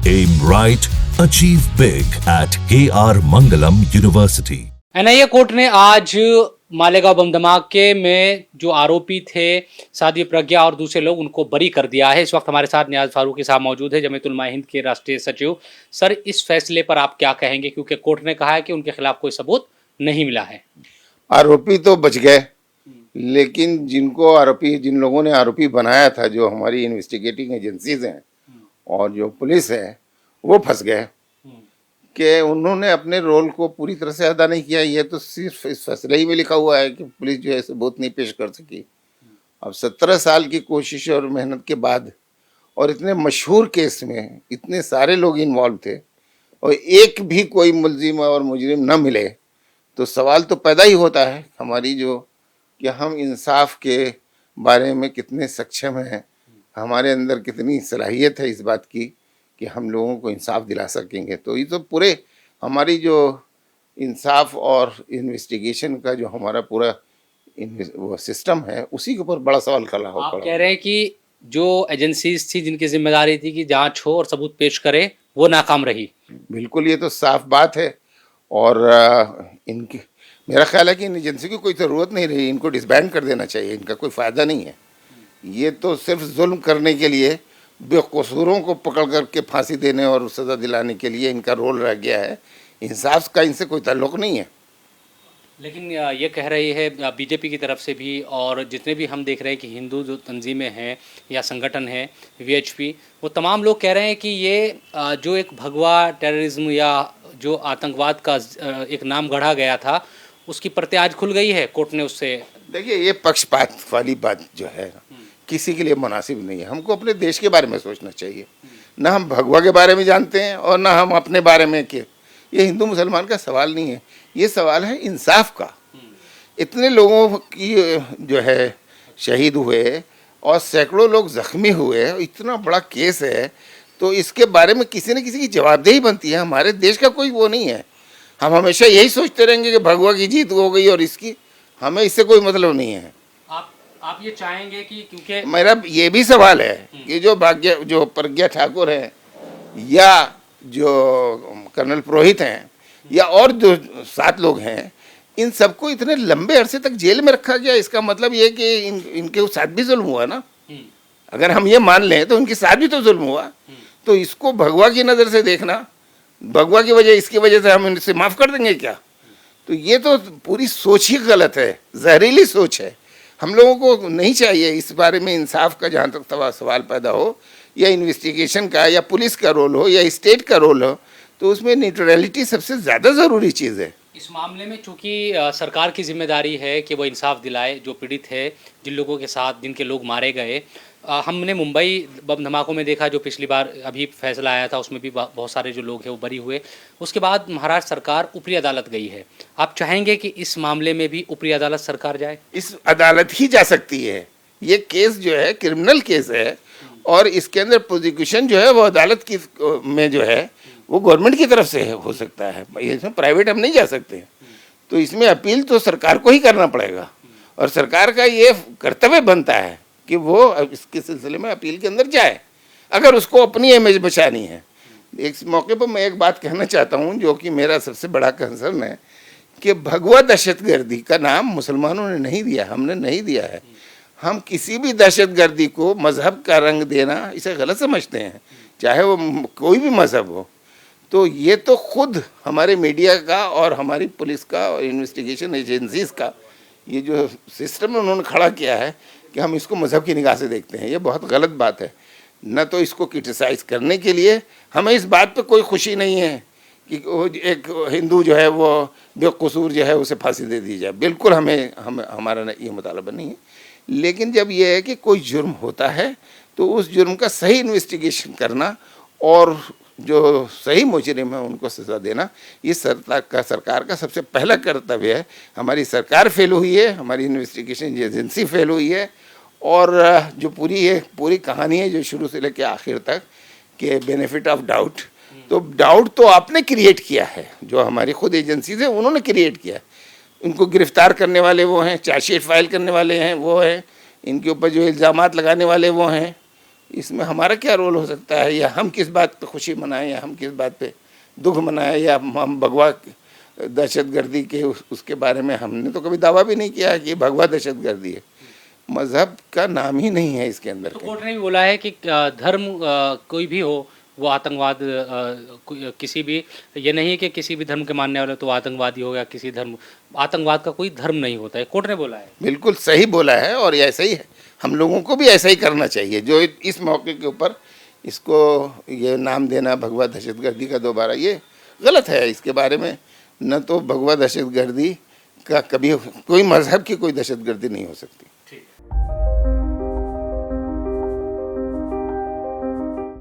Aim right, achieve big at KR Mangalam University. NIA court ने आज मालेगांव बम धमाके में जो आरोपी थे साध्वी प्रज्ञा और दूसरे लोग उनको बरी कर दिया है। इस वक्त हमारे साथ नियाज फारूकी साहब मौजूद है, जमीयत उलमा हिंद के राष्ट्रीय सचिव। सर, इस फैसले पर आप क्या कहेंगे, क्योंकि कोर्ट ने कहा है कि उनके खिलाफ कोई सबूत नहीं मिला है। आरोपी तो बच गए, लेकिन जिन लोगों ने आरोपी बनाया था, जो हमारी इन्वेस्टिगेटिंग एजेंसीज हैं और जो पुलिस है, वो फंस गए कि उन्होंने अपने रोल को पूरी तरह से अदा नहीं किया। ये तो सिर्फ इस फैसले ही में लिखा हुआ है कि पुलिस जो है सबूत नहीं पेश कर सकी। अब 17 साल की कोशिश और मेहनत के बाद और इतने मशहूर केस में इतने सारे लोग इन्वॉल्व थे और एक भी कोई मुलजिम और मुजरिम न मिले, तो सवाल तो पैदा ही होता है हमारी जो कि हम इंसाफ के बारे में कितने सक्षम हैं, हमारे अंदर कितनी सलाहियत है इस बात की कि हम लोगों को इंसाफ दिला सकेंगे। तो ये तो पूरे हमारी जो इंसाफ और इन्वेस्टिगेशन का जो हमारा पूरा वो सिस्टम है, उसी के ऊपर बड़ा सवाल खड़ा हो आप पड़ा। कह रहे हैं कि जो एजेंसीज थी जिनकी जिम्मेदारी थी कि जांच हो और सबूत पेश करे, वो नाकाम रही। बिल्कुल, ये तो साफ बात है। और इनकी मेरा ख्याल है कि इन एजेंसी की कोई ज़रूरत नहीं रही, इनको डिसबैंड कर देना चाहिए, इनका कोई फ़ायदा नहीं है। ये तो सिर्फ जुल्म करने के लिए, बेकसूरों को पकड़ करके फांसी देने और सज़ा दिलाने के लिए इनका रोल रह गया है। इंसाफ का इनसे कोई ताल्लुक़ नहीं है। लेकिन ये कह रही है बीजेपी की तरफ से भी, और जितने भी हम देख रहे हैं कि हिंदू जो तंजीमें हैं या संगठन है वीएचपी, वो तमाम लोग कह रहे हैं कि ये जो एक भगवा टेररिज्म या जो आतंकवाद का एक नाम गढ़ा गया था, उसकी परतें आज खुल गई है। कोर्ट ने उससे देखिए, ये पक्षपात वाली बात जो है किसी के लिए मुनासिब नहीं है। हमको अपने देश के बारे में सोचना चाहिए। ना हम भगवा के बारे में जानते हैं और ना हम अपने बारे में कि ये हिंदू मुसलमान का सवाल नहीं है, ये सवाल है इंसाफ का। इतने लोगों की जो है शहीद हुए और सैकड़ों लोग ज़ख्मी हुए, इतना बड़ा केस है, तो इसके बारे में किसी न किसी की जवाबदेही बनती है। हमारे देश का कोई वो नहीं है। हम हमेशा यही सोचते रहेंगे कि भगवा की जीत हो गई और इसकी, हमें इससे कोई मतलब नहीं है। आप ये चाहेंगे कि, क्योंकि मेरा ये भी सवाल है कि जो प्रज्ञा ठाकुर हैं या जो कर्नल पुरोहित हैं या और जो 7 लोग हैं, इन सबको इतने लंबे अरसे तक जेल में रखा गया। इसका मतलब ये कि इनके साथ भी जुल्म हुआ ना। अगर हम ये मान लें तो इनके साथ भी तो जुल्म हुआ। तो इसको भगवा की नज़र से देखना, भगवा की वजह, इसकी वजह से हम इनसे माफ़ कर देंगे क्या? तो ये तो पूरी सोच ही गलत है, जहरीली सोच है। हम लोगों को नहीं चाहिए इस बारे में इंसाफ का जहाँ तक सवाल पैदा हो, या इन्वेस्टिगेशन का, या पुलिस का रोल हो, या स्टेट का रोल हो, तो उसमें न्यूट्रलिटी सबसे ज़्यादा ज़रूरी चीज़ है। इस मामले में चूंकि सरकार की जिम्मेदारी है कि वो इंसाफ दिलाए, जो पीड़ित है, जिन लोगों के साथ जिनके लोग मारे गए। हमने मुंबई बम धमाकों में देखा, जो पिछली बार अभी फैसला आया था, उसमें भी बहुत सारे जो लोग हैं वो बरी हुए। उसके बाद महाराष्ट्र सरकार ऊपरी अदालत गई है। आप चाहेंगे कि इस मामले में भी ऊपरी अदालत सरकार जाए? इस अदालत ही जा सकती है। ये केस जो है क्रिमिनल केस है और इसके अंदर प्रोसिक्यूशन जो है वो अदालत की में जो है वो गवर्नमेंट की तरफ से हो सकता है। इसमें प्राइवेट हम नहीं जा सकते। तो इसमें अपील तो सरकार को ही करना पड़ेगा और सरकार का ये कर्तव्य बनता है कि वो इसके सिलसिले में अपील के अंदर जाए, अगर उसको अपनी इमेज बचानी है। इस मौके पर मैं एक बात कहना चाहता हूँ जो कि मेरा सबसे बड़ा कंसर्न है कि भगवा दहशतगर्दी का नाम मुसलमानों ने नहीं दिया, हमने नहीं दिया है। हम किसी भी दहशतगर्दी को मज़हब का रंग देना इसे गलत समझते हैं, चाहे वो कोई भी मज़हब हो। तो ये तो खुद हमारे मीडिया का और हमारी पुलिस का और इन्वेस्टिगेशन एजेंसीज़ का ये जो सिस्टम उन्होंने खड़ा किया है कि हम इसको मज़हब की निगाह से देखते हैं, ये बहुत गलत बात है। न तो इसको क्रिटिसाइज़ करने के लिए हमें इस बात पे कोई खुशी नहीं है कि एक हिंदू जो है वो बेकसूर जो है उसे फांसी दे दी जाए। बिल्कुल हमारा ये मुतालबा नहीं है। लेकिन जब ये है कि कोई जुर्म होता है तो उस जुर्म का सही इन्वेस्टिगेशन करना और जो सही मुजरिम है उनको सज़ा देना, ये सरकार का सबसे पहला कर्तव्य है। हमारी सरकार फेल हुई है, हमारी इन्वेस्टिगेशन एजेंसी फेल हुई है और जो पूरी कहानी है जो शुरू से लेकर आखिर तक के बेनिफिट ऑफ डाउट, तो डाउट तो आपने क्रिएट किया है, जो हमारी खुद एजेंसीज है उन्होंने क्रिएट किया है। उनको गिरफ्तार करने वाले वो हैं, चार्जशीट फाइल करने वाले हैं वो हैं, इनके ऊपर जो इल्ज़ामात लगाने वाले वो हैं, इसमें हमारा क्या रोल हो सकता है, या हम किस बात पे खुशी मनाएं, या हम किस बात पे दुख मनाएं, या हम भगवा दहशतगर्दी के उसके बारे में हमने तो कभी दावा भी नहीं किया कि भगवा दहशतगर्दी है। मज़हब का नाम ही नहीं है इसके अंदर। तो कोर्ट ने भी बोला है कि धर्म कोई भी हो वो आतंकवाद किसी भी, ये नहीं है कि किसी भी धर्म के मानने वाले तो आतंकवादी हो, या किसी धर्म, आतंकवाद का कोई धर्म नहीं होता है, कोर्ट ने बोला है। बिल्कुल सही बोला है, और ऐसा ही है, हम लोगों को भी ऐसा ही करना चाहिए। जो इस मौके के ऊपर इसको ये नाम देना भगवा दहशतगर्दी का दोबारा, ये गलत है। इसके बारे में न तो भगवा दहशतगर्दी का कभी कोई मजहब की कोई दहशतगर्दी नहीं हो सकती।